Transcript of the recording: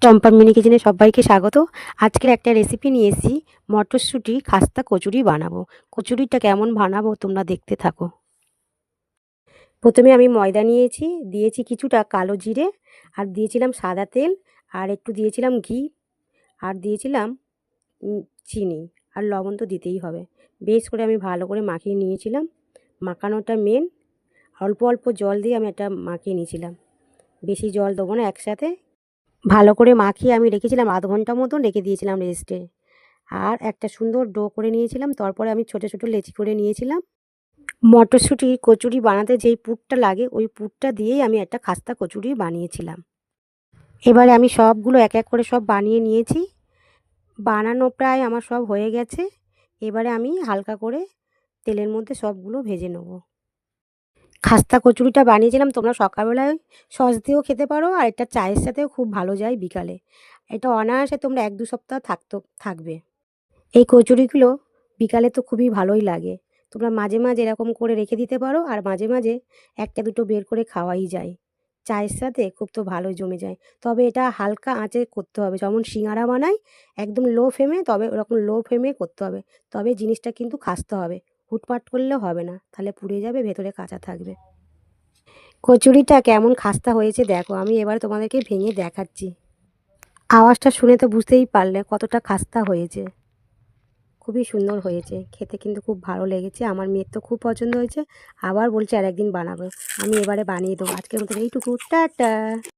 চম্পা mini কিচেনে সবাইকে স্বাগত। আজকের একটা রেসিপি নিয়ে এসেছি, মটরশুঁটি খাস্তা কচুরি বানাবো। কচুরিটা কেমন বানাবো তোমরা দেখতে থাকো। প্রথমে আমি ময়দা নিয়েছি, দিয়েছি কিছুটা কালো জিরে, আর দিয়েছিলাম সাদা তেল, আর একটু দিয়েছিলাম ঘি, আর দিয়েছিলাম চিনি, আর লবণ তো দিতেই হবে। বেশ করে আমি ভালো করে মাখিয়ে নিয়েছিলাম। মাখানোটা মেন। অল্প অল্প জল দিয়ে আমি এটা মাখিয়ে নিয়েছিলাম, বেশি জল দেবো না একসাথে। ভালো করে মাখিয়ে আমি রেখেছিলাম, আধ ঘন্টা মতন রেখে দিয়েছিলাম রেস্টে। আর একটা সুন্দর ডো করে নিয়েছিলাম। তারপরে আমি ছোটো ছোটো লেচি করে নিয়েছিলাম। মটরশুঁটি কচুরি বানাতে যেই পুরটা লাগে ওই পুরটা দিয়েই আমি একটা খাস্তা কচুরি বানিয়েছিলাম। এবারে আমি সবগুলো এক এক করে সব বানিয়ে নিয়েছি। বানানো প্রায় আমার সব হয়ে গেছে। এবারে আমি হালকা করে তেলের মধ্যে সবগুলো ভেজে নেব। খাস্তা কচুরিটা বানিয়েছিলাম, তোমরা সকালবেলায় সস দিয়েও খেতে পারো, আর এটা চায়ের সাথেও খুব ভালো যায় বিকালে। এটা অনায়াসে তোমরা 1-2 সপ্তাহ থাকবে। এই কচুরিগুলো বিকালে তো খুবই ভালোই লাগে। তোমরা মাঝে মাঝে এরকম করে রেখে দিতে পারো, আর মাঝে মাঝে একটা দুটো বের করে খাওয়াই যায়। চায়ের সাথে খুব তো ভালোই জমে যায়। তবে এটা হালকা আঁচে করতে হবে, যেমন সিঙাড়া বানাই একদম লো ফ্লেমে, তবে ওরকম লো ফ্লেমে করতে হবে। তবে জিনিসটা কিন্তু খাস্তে হবে, হুটপাট করলে হবে না, তাহলে পুড়ে যাবে, ভেতরে কাঁচা থাকবে। কচুরিটা কেমন খাস্তা হয়েছে দেখো, আমি এবার তোমাদেরকে ভেঙে দেখাচ্ছি। আওয়াজটা শুনে তো বুঝতেই পারলে কতটা খাস্তা হয়েছে। খুবই সুন্দর হয়েছে, খেতে কিন্তু খুব ভালো লেগেছে। আমার মেয়ের তো খুব পছন্দ হয়েছে, আবার বলছে আর একদিন বানাবো। আমি এবারে বানিয়ে দেবো। আজকের মতো এইটুকু, টাটা।